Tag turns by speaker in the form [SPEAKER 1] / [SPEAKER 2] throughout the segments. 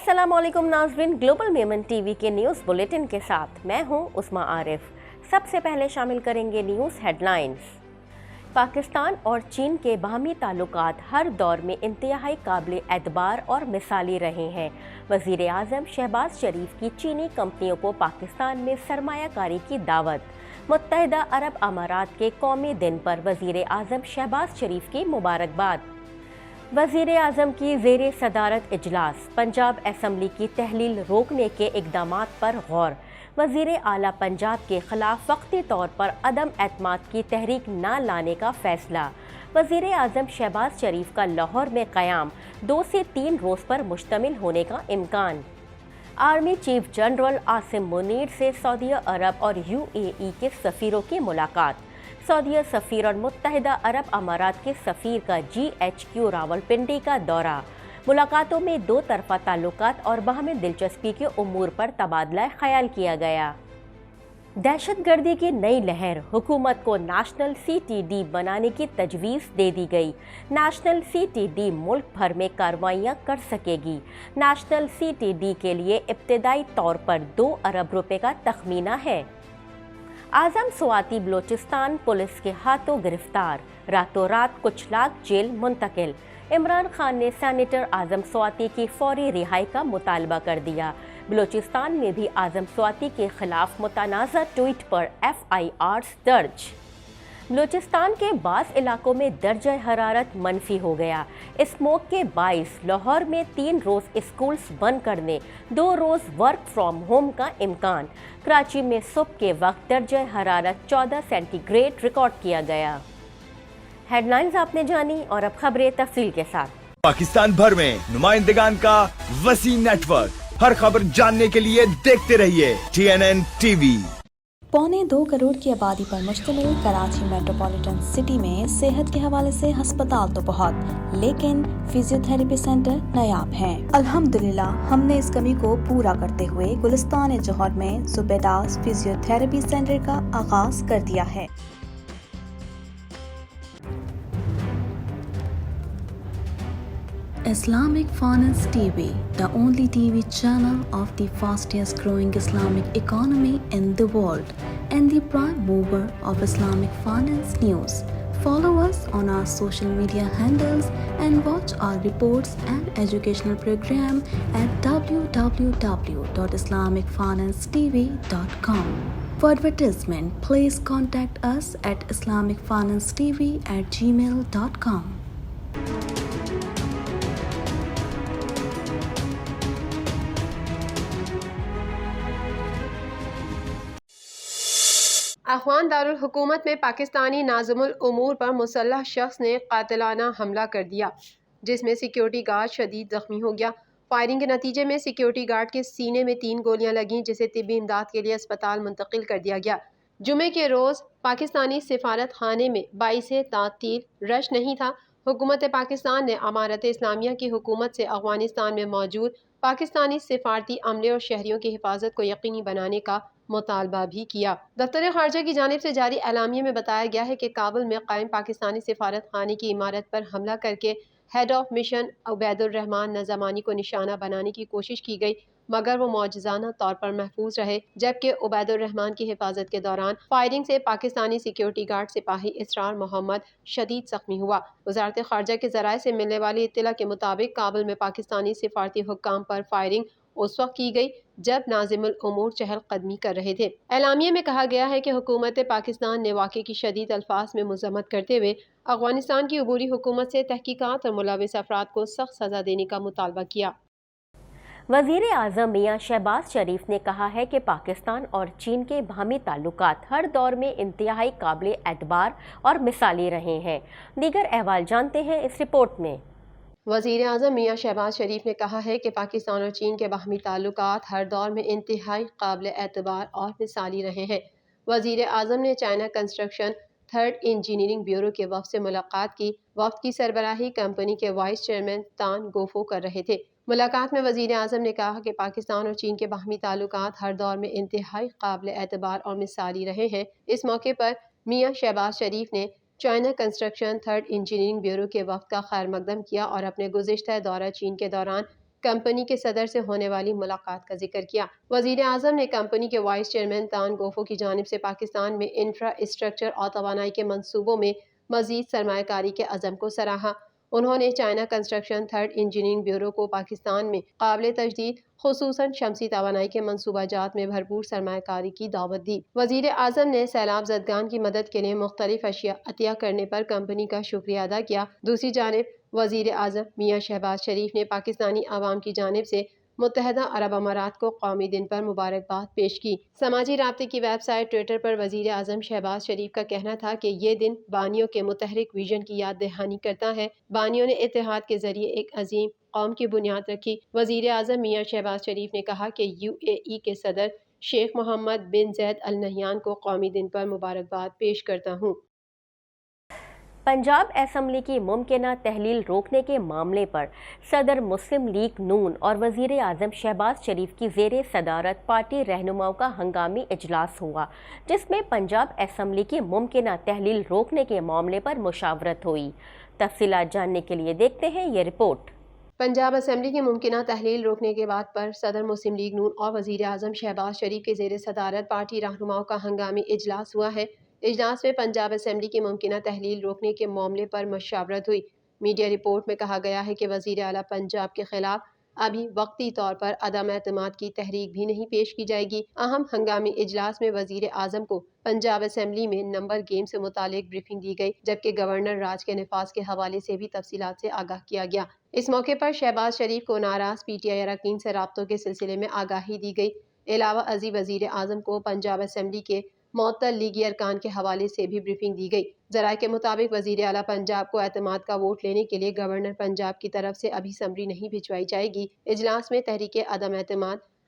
[SPEAKER 1] अस्सलाम वालेकुम नाज़रीन, ग्लोबल मेमन टीवी के न्यूज़ बुलेटिन के साथ मैं हूं उस्मा आरिफ। सबसे पहले शामिल करेंगे न्यूज़ हेडलाइंस। पाकिस्तान और चीन के बाहमी ताल्लुकात हर दौर में इंतहाई काबिल एतबार और मिसाली रहे हैं। वज़ीर आज़म शहबाज शरीफ की चीनी कंपनियों को पाकिस्तान में सरमायाकारी की दावत। मुत्तहिदा अरब अमारात के कौमी दिन पर वज़ीर आज़म शहबाज शरीफ की मुबारकबाद। वज़ीर आज़म की ज़ेरे सदारत इजलास, पंजाब असम्बली की तहलील रोकने के इक़दामात पर गौर। वज़ीर आला पंजाब के ख़िलाफ़ वक्ती तौर पर अदम एतमाद की तहरीक न लाने का फ़ैसला। वज़ीर आज़म शहबाज शरीफ का लाहौर में क़याम 2 से 3 रोज़ पर मुश्तमिल होने का इम्कान। Army chief general Asim Munir से सऊदी अरब और UAE के सफ़ीरों की मुलाकात। सऊदी सफ़ीर और मुत्तहिदा अरब अमारात के सफ़ीर का GHQ रावलपिंडी का दौरा। मुलाकातों में 2 तरफ़ा ताल्लुकात और बाहमी दिलचस्पी के उमूर पर तबादला ख़याल किया गया। दहशतगर्दी की नई लहर, हुकूमत को नेशनल CTD बनाने की तजवीज़ दे दी गई। नेशनल CTD मुल्क भर में कार्रवाइयाँ कर सकेगी। नेशनल CTD के लिए इब्तदाई तौर पर 2 अरब रुपए का तखमीना है। आज़म स्वाति बलोचिस्तान पुलिस के हाथों गिरफ्तार, रातों रात कुछ लाख जेल मुंतकिल। इमरान खान ने सेनेटर आज़म स्वाति की फौरी रिहाई का मुतालबा कर दिया। बलोचिस्तान में भी आज़म स्वाति के खिलाफ मुतनाज़ा ट्वीट पर FIRs दर्ज। बलूचिस्तान के बाज़ इलाकों में दर्जा हरारत मनफी हो गया। स्मोक के बाइस लाहौर में 3 रोज़ स्कूल्स बंद करने, 2 रोज़ वर्क फ्रॉम होम का इम्कान। कराची में सुबह के वक्त दर्जा हरारत 14 सेंटीग्रेड रिकॉर्ड किया गया। हेडलाइंस आपने जानी और अब खबरें तफसील के साथ।
[SPEAKER 2] पाकिस्तान भर में नुमाइंदगान का वसी नेटवर्क, हर खबर जानने के लिए देखते रहिए TNN TV।
[SPEAKER 3] 1.25 करोड़ की आबादी पर मुश्तमिल कराची मेट्रोपॉलिटन सिटी में सेहत के हवाले से हस्पताल तो बहुत, लेकिन फिजियोथेरेपी सेंटर नायाब हैं। अल्हम्दुलिल्लाह हमने इस कमी को पूरा करते हुए गुलिस्तान जौहर में ज़ुबैदास फिजियोथेरेपी सेंटर का आगाज कर दिया है। Islamic Finance TV, the only TV channel of the fastest growing Islamic economy in the world and the prime mover of Islamic finance news. Follow us on our social media handles and watch our reports and educational program at www.islamicfinancetv.com. For advertisement, please contact us at islamicfinancetv@gmail.com.
[SPEAKER 4] Afghan Darul हुकूमत में पाकिस्तानी नाज़िमुल उमूर पर मुसल्लह शख्स ने कातिलाना हमला कर दिया, जिसमें security guard शदीद ज़ख्मी हो गया। फायरिंग के नतीजे में सिक्योरिटी गार्ड के सीने में 3 गोलियां लगीं, जिसे तिब्बी इमदाद के लिए अस्पताल मुंतकिल कर दिया गया। जुमे के रोज़ पाकिस्तानी सिफारत खाने में 22 तातील रश नहीं था। हुकूमत पाकिस्तान ने अमारत इस्लामिया की हुकूमत से अफ़गानिस्तान में मौजूद पाकिस्तानी सिफारती अमले और शहरियों की हिफाजत को यकीनी बनाने का मुतालबा भी किया। दफ्तर ख़ारजा की जानिब से जारी एलामिया में बताया गया है कि काबुल में कायम पाकिस्तानी सिफारत खाने की इमारत पर हमला करके head of mission Ubaidur Rehman Nizamani को निशाना बनाने की कोशिश की गई, मगर वो मौजज़ाना तौर पर महफूज रहे। जबकि उबैदुर रहमान की हिफाजत के दौरान फायरिंग से पाकिस्तानी सिक्योरिटी गार्ड सिपाही इसरार मोहम्मद शदीद ज़ख्मी हुआ। वज़ारत ख़ारजा के ज़राए से मिलने वाली इत्तला के मुताबिक काबुल में पाकिस्तानी सिफारती हुक्काम पर फायरिंग उस वक्त की गई जब नाज़िमुल उमूर चहलकदमी कर रहे थे। एलामिया में कहा गया है कि हुकूमत पाकिस्तान ने वाक़े की शदीद अल्फाज में मज़म्मत करते हुए अफ़गानिस्तान की अबूरी हुकूमत से तहकीकात और मुलविस अफराद को सख्त सज़ा देने का मुतालबा किया।
[SPEAKER 1] वज़ीर आज़म मियां शहबाज शरीफ ने कहा है कि पाकिस्तान और चीन के बाहमी ताल्लुकात हर दौर में इंतहाई काबिल एतबार और मिसाली रहे हैं। दीगर अहवाल जानते हैं इस रिपोर्ट में।
[SPEAKER 4] वज़ीर आज़म मियां शहबाज शरीफ ने कहा है कि पाकिस्तान और चीन के बाहमी ताल्लुकात हर दौर में इंतहाई काबिल एतबार और मिसाली रहे हैं। वज़ीर आज़म ने China construction 3rd engineering bureau के वफ़द से मुलाकात की। वफ़द की सरबराही कंपनी के वाइस चेयरमैन तान गोफो कर रहे थे। मुलाकात में वज़ीर आज़म ने कहा कि पाकिस्तान और चीन के बाहमी ताल्लुकात हर दौर में इंतहाई काबिल एतबार और मिसाली रहे हैं। इस मौके पर मियां शहबाज शरीफ ने China construction 3rd engineering bureau के वफ़द का खैर मकदम किया और अपने गुज़िश्ता दौरा चीन के दौरान کمپنی کے صدر سے ہونے والی ملاقات کا ذکر کیا۔ وزیر اعظم نے کمپنی کے وائس چیئرمین تان گوفو کی جانب سے پاکستان میں انفراسٹرکچر اور توانائی کے منصوبوں میں مزید سرمایہ کاری کے عزم کو سراہا۔ انہوں نے China construction third engineering bureau کو پاکستان میں قابل تجدید خصوصاً شمسی توانائی کے منصوبہ جات میں بھرپور سرمایہ کاری کی دعوت دی۔ وزیر اعظم نے سیلاب زدگان کی مدد کے لیے مختلف اشیاء عطیہ کرنے پر کمپنی کا شکریہ ادا کیا۔ دوسری جانب وزیر اعظم میاں شہباز شریف نے پاکستانی عوام کی جانب سے متحدہ عرب امارات کو قومی دن پر مبارکباد پیش کی۔ سماجی رابطے کی ویب سائٹ ٹویٹر پر وزیر اعظم شہباز شریف کا کہنا تھا کہ یہ دن بانیوں کے متحرک ویژن کی یاد دہانی کرتا ہے۔ بانیوں نے اتحاد کے ذریعے ایک عظیم قوم کی بنیاد رکھی۔ وزیر اعظم میاں شہباز شریف نے کہا کہ UAE کے صدر شیخ محمد بن زید ال نہیان کو قومی دن پر مبارکباد پیش کرتا ہوں۔
[SPEAKER 1] پنجاب اسمبلی کی ممکنہ تحلیل روکنے کے معاملے پر صدر مسلم لیگ نون اور وزیر اعظم شہباز شریف کی زیر صدارت پارٹی رہنماؤں کا ہنگامی اجلاس ہوا، جس میں پنجاب اسمبلی کی ممکنہ تحلیل روکنے کے معاملے پر مشاورت ہوئی۔ تفصیلات جاننے کے لیے دیکھتے ہیں یہ رپورٹ۔
[SPEAKER 4] پنجاب اسمبلی کی ممکنہ تحلیل روکنے کے بعد پر صدر مسلم لیگ نون اور وزیر اعظم شہباز شریف کے زیر صدارت پارٹی رہنماؤں کا ہنگامی اجلاس ہوا ہے۔ اجلاس میں پنجاب اسمبلی کی ممکنہ تحلیل روکنے کے معاملے پر مشاورت ہوئی۔ میڈیا رپورٹ میں کہا گیا ہے کہ وزیر اعلیٰ پنجاب کے خلاف ابھی وقتی طور پر عدم اعتماد کی تحریک بھی نہیں پیش کی جائے گی۔ اہم ہنگامی اجلاس میں وزیر اعظم کو پنجاب اسمبلی میں نمبر گیم سے متعلق بریفنگ دی گئی، جبکہ گورنر راج کے نفاذ کے حوالے سے بھی تفصیلات سے آگاہ کیا گیا۔ اس موقع پر شہباز شریف کو ناراض PTI اراکین سے رابطوں کے سلسلے میں آگاہی دی گئی۔ علاوہ ازیں وزیر اعظم کو پنجاب اسمبلی کے معطل لیگی ارکان کے حوالے سے بھی بریفنگ دی گئی۔ ذرائع کے مطابق وزیر اعلیٰ پنجاب کو اعتماد کا ووٹ لینے کے لیے گورنر پنجاب کی طرف سے ابھی سمری نہیں بھجوائی جائے گی۔ اجلاس میں تحریک عدم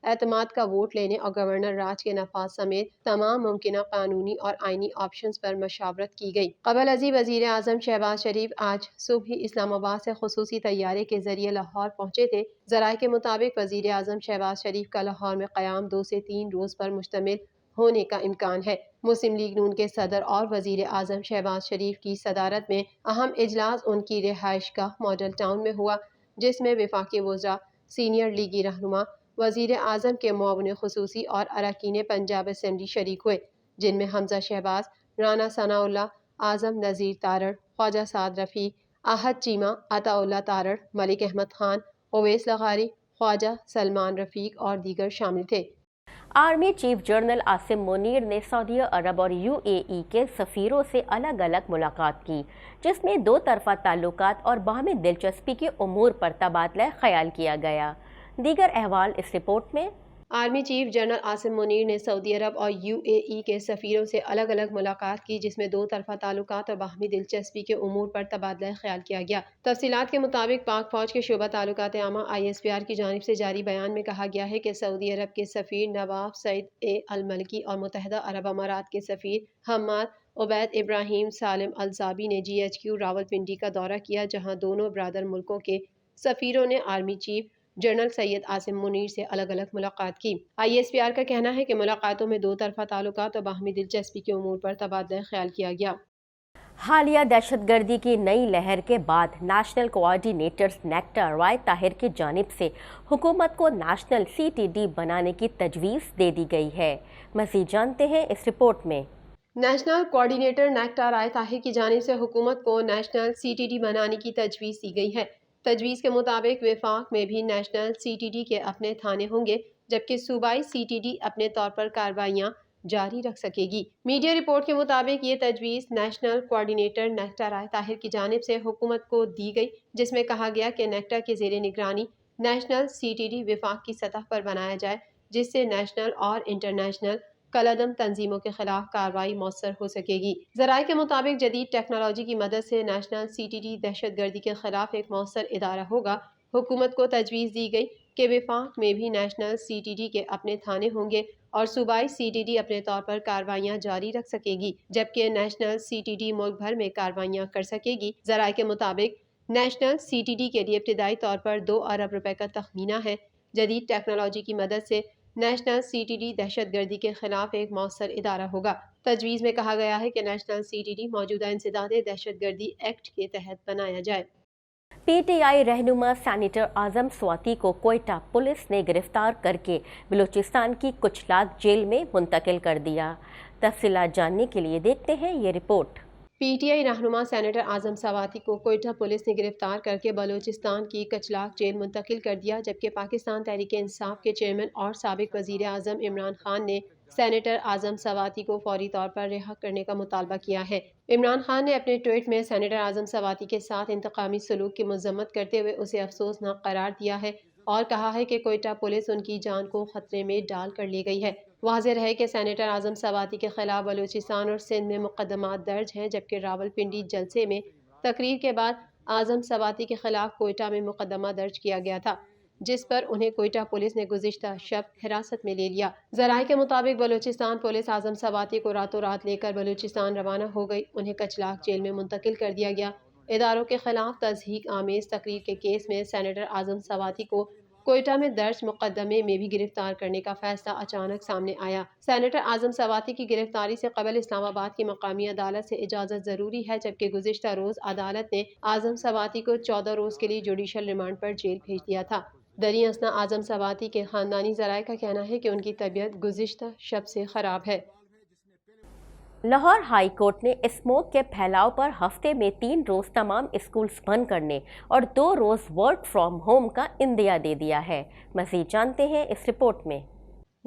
[SPEAKER 4] اعتماد کا ووٹ لینے اور گورنر راج کے نفاذ سمیت تمام ممکنہ قانونی اور آئینی آپشنز پر مشاورت کی گئی۔ قبل ازیں وزیر اعظم شہباز شریف آج صبح ہی اسلام آباد سے خصوصی طیارے کے ذریعے لاہور پہنچے تھے۔ ذرائع کے مطابق وزیر اعظم شہباز شریف کا لاہور میں قیام 2 سے 3 روز پر مشتمل ہونے کا امکان ہے۔ مسلم لیگ نون کے صدر اور وزیر اعظم شہباز شریف کی صدارت میں اہم اجلاس ان کی رہائش گاہ ماڈل ٹاؤن میں ہوا، جس میں وفاقی وزراء، سینئر لیگی رہنما، وزیر اعظم کے معاون خصوصی اور اراکین پنجاب اسمبلی شریک ہوئے، جن میں حمزہ شہباز، رانا ثناء اللہ، اعظم نذیر تارڑ، خواجہ سعد رفیق، احد چیمہ، عطا اللہ تارڑ، ملک احمد خان، اویس لغاری، خواجہ سلمان رفیق اور دیگر شامل تھے۔
[SPEAKER 1] Army chief general Asim Munir نے سعودی عرب اور UAE کے سفیروں سے الگ الگ ملاقات کی، جس میں 2 طرفہ تعلقات اور باہمی دلچسپی کے امور پر تبادلہ خیال کیا گیا۔ دیگر احوال اس رپورٹ میں۔
[SPEAKER 4] Army chief general Asim Munir نے سعودی عرب اور UAE کے سفیروں سے الگ الگ ملاقات کی، جس میں 2 طرفہ تعلقات اور باہمی دلچسپی کے امور پر تبادلہ خیال کیا گیا۔ تفصیلات کے مطابق پاک فوج کے شعبہ تعلقات عامہ ISPR کی جانب سے جاری بیان میں کہا گیا ہے کہ سعودی عرب کے سفیر نواف سعید الملکی اور متحدہ عرب امارات کے سفیر حماد عبید ابراہیم سالم الزابی نے GHQ راولپنڈی کا دورہ کیا، جہاں دونوں برادر ملکوں کے سفیروں نے army chief general Syed Asim Munir سے الگ الگ ملاقات کی۔ ISPR کا کہنا ہے کہ ملاقاتوں میں 2 طرفہ تعلقات اور باہمی دلچسپی کے امور پر تبادلہ خیال کیا گیا۔
[SPEAKER 1] حالیہ دہشت گردی کی نئی لہر کے بعد نیشنل کوآرڈینیٹرز نیکٹا رائے طاہر کی جانب سے حکومت کو نیشنل CTD بنانے کی تجویز دے دی گئی ہے۔ مزید جانتے ہیں اس رپورٹ میں۔
[SPEAKER 4] نیشنل کوآرڈینیٹر نیکٹا رائے طاہر کی جانب سے حکومت کو نیشنل CTD بنانے کی تجویز دی گئی ہے۔ تجویز کے مطابق وفاق میں بھی نیشنل CTD کے اپنے تھانے ہوں گے، جبکہ صوبائی CTD اپنے طور پر کارروائیاں جاری رکھ سکے گی۔ میڈیا رپورٹ کے مطابق یہ تجویز نیشنل کوآرڈینیٹر نیکٹا رائے طاہر کی جانب سے حکومت کو دی گئی، جس میں کہا گیا کہ نیکٹا کے زیر نگرانی نیشنل CTD وفاق کی سطح پر بنایا جائے، جس سے نیشنل اور انٹرنیشنل کالعدم تنظیموں کے خلاف کارروائی مؤثر ہو سکے گی۔ ذرائع کے مطابق جدید ٹیکنالوجی کی مدد سے نیشنل CTD دہشت گردی کے خلاف ایک مؤثر ادارہ ہوگا۔ حکومت کو تجویز دی گئی کہ وفاق میں بھی نیشنل CTD کے اپنے تھانے ہوں گے اور صوبائی CTD اپنے طور پر کارروائیاں جاری رکھ سکے گی، جبکہ نیشنل CTD ملک بھر میں کارروائیاں کر سکے گی۔ ذرائع کے مطابق نیشنل CTD کے لیے ابتدائی طور پر 2 ارب روپے کا تخمینہ ہے۔ جدید ٹیکنالوجی کی مدد سے نیشنل CTD دہشت گردی کے خلاف ایک مؤثر ادارہ ہوگا۔ تجویز میں کہا گیا ہے کہ نیشنل CTD موجودہ انسداد دہشت گردی ایکٹ کے تحت بنایا جائے۔
[SPEAKER 1] PTI रहनुमा सैनेटर आजम स्वाति को कोयटा पुलिस ने गिरफ्तार करके बलूचिस्तान की कुचलाग जेल में मुंतकिल कर दिया। तफसीलात जानने के लिए देखते हैं ये रिपोर्ट।
[SPEAKER 4] PTI रहनुमा सैनेटर आजम सवाती को कोयटा पुलिस ने गिरफ्तार करके बलूचिस्तान की कचलाग जेल मुंतकिल कर दिया, जबकि पाकिस्तान तहरीक इंसाफ के चेयरमैन और साबिक वजीर आजम इमरान खान ने सैनेटर आजम सवाती को फौरी तौर पर रिहा करने का मुतालबा किया है। इमरान खान ने अपने ट्वीट में सैनेटर आजम सवाती के साथ इंतकामी सलूक की मजम्मत करते हुए उसे अफसोसनाक करार दिया है और कहा है कि कोयटा पुलिस उनकी जान को खतरे में डाल कर ले गई है। वाज़ेह रहे कि सैनेटर आजम सवाती के खिलाफ बलूचिस्तान और सिंध में मुकदमात दर्ज हैं, जबकि रावलपिंडी जलसे में तकरीर के बाद आजम सवाती के खिलाफ कोयटा में मुकदमा दर्ज किया गया था, जिस पर उन्हें कोयटा पुलिस ने गुज़िश्ता शब हिरासत में ले लिया। ज़राए के मुताबिक बलूचिस्तान पुलिस आजम सवाती को रातों रात लेकर बलूचिस्तान रवाना हो गई। उन्हें कचलाग जेल में मुंतकिल कर दिया गया। इदारों के खिलाफ तज़हीक आमेज़ तकरीर के केस में सैनेटर आजम सवाती को कोयटा में दर्ज मुकदमे में भी गिरफ्तार करने का फैसला अचानक सामने आया। सैनेटर आजम सवाती की गिरफ्तारी से कबल इस्लामाबाद की मकामी अदालत से इजाज़त ज़रूरी है, जबकि गुज़िश्ता रोज़ अदालत ने आजम सवाती को 14 रोज़ के लिए जुडिशल रिमांड पर जेल भेज दिया था। दरी असना आजम सवाती के खानदानी ज़राए का कहना है कि उनकी तबीयत गुज़िश्ता शब से ख़राब है।
[SPEAKER 1] लाहौर हाई कोर्ट ने स्मोक के फैलाव पर हफ्ते में 3 रोज़ तमाम स्कूल्स बंद करने और 2 रोज़ वर्क फ्रॉम होम का इंदिया दे दिया है। मज़ीद जानते हैं इस रिपोर्ट में।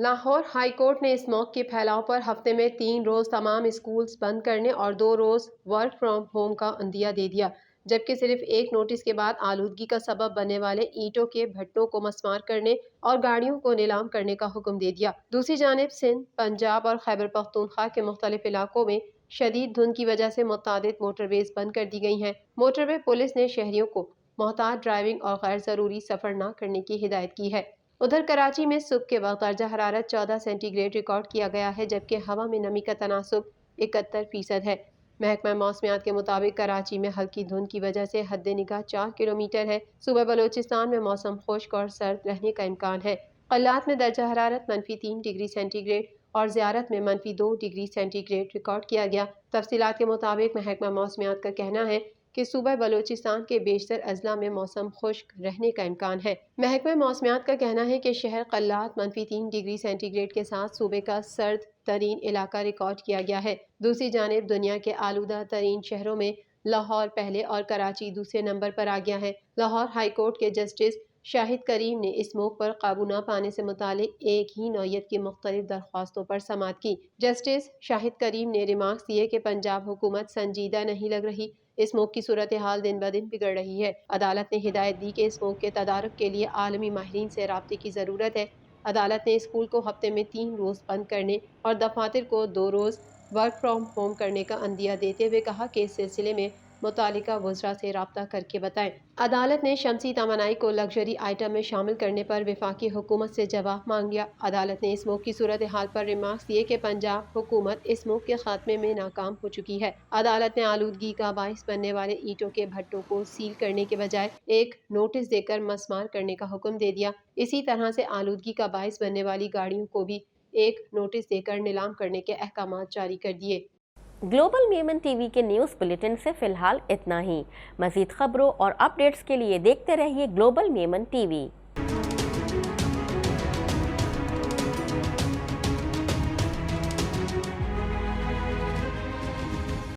[SPEAKER 4] लाहौर हाई कोर्ट ने स्मोक के फैलाव पर हफ्ते में 3 रोज़ तमाम स्कूल्स बंद करने और 2 रोज़ वर्क फ्रॉम होम का इंदिया दे दिया, जबकि सिर्फ एक नोटिस के बाद आलूदगी का सबब बनने वाले ईंटों के भट्टों को मस्मार करने और गाड़ियों को नीलाम करने का हुक्म दे दिया। दूसरी जानिब सिंध, पंजाब और खैबर पख्तूनख्वा के मुख्तलिफ इलाकों में शदीद धुंध की वजह से मुतादिद मोटरवेज बंद कर दी गई हैं। मोटरवे पुलिस ने शहरियों को मोहतात ड्राइविंग और गैर ज़रूरी सफ़र न करने की हिदायत की है। उधर कराची में सुबह के वक्त दर्जा हरारत 14 सेंटीग्रेड रिकॉर्ड किया गया है, जबकि हवा में नमी का तनासुब 71% है। महकमा मौसमियात के मुताबिक कराची में हल्की धुंध की वजह से हद निगाह 4 किलोमीटर है। सुबह बलूचिस्तान में मौसम खुश्क और सर्द रहने का इम्कान है। कल्लात में दर्जा हरारत -3 डिग्री सेंटीग्रेड और ज़ियारत में -2 डिग्री सेंटीग्रेड रिकॉर्ड किया गया। तफसीलात के मुताबिक महकमा मौसमियात का कहना है कि सूबा बलूचिस्तान के बेशतर अजला में मौसम खुश्क रहने का इम्कान है। महकमा मौसमियात का कहना है कि शहर कल्लात -3 डिग्री सेंटीग्रेड के साथ सूबे का सर्द तरीन इलाका रिकॉर्ड किया गया है। दूसरी जानिब दुनिया के आलूदा तरीन शहरों में लाहौर पहले और कराची दूसरे नंबर पर आ गया है। लाहौर हाई कोर्ट के जस्टिस शाहिद करीम ने स्मोक पर काबू न पाने से मुतालिक एक ही नौयत की मुख्तलिफ दरख्वास्तों पर समाअत की। जस्टिस शाहिद करीम ने रिमार्क्स दिए कि पंजाब हुकूमत संजीदा नहीं लग रही, स्मोक की सूरत हाल दिन ब दिन बिगड़ रही है। अदालत ने हिदायत दी कि स्मोक के तदारुक के लिए आलमी माहिरीन से राब्ते की ज़रूरत है। अदालत ने स्कूल को हफ्ते में 3 रोज़ बंद करने और दफातर को 2 रोज़ वर्क फ्रॉम होम करने का अंदिया देते हुए कहा कि इस सिलसिले में मुतालिका वज़रा से राब्ता करके बताएं। अदालत ने शमसी तवानाई को लग्जरी आइटम में शामिल करने पर वफाकी हुकूमत से जवाब मांग लिया। अदालत ने स्मोक की सूरत हाल पर रिमार्क्स दिए कि पंजाब हुकूमत स्मोक के खात्मे में नाकाम हो चुकी है। अदालत ने आलूदगी का बाइस बनने वाले ईंटों के भट्टों को सील करने के बजाय एक नोटिस देकर मस्मार करने का हुक्म दे दिया। इसी तरह से आलूदगी का बाइस बनने वाली गाड़ियों को भी एक नोटिस देकर नीलाम करने के अहकाम जारी कर दिए।
[SPEAKER 1] ग्लोबल मेमन टीवी के न्यूज़ बुलेटिन से फ़िलहाल इतना ही। मज़ीद खबरों और अपडेट्स के लिए देखते रहिए ग्लोबल मेमन टीवी।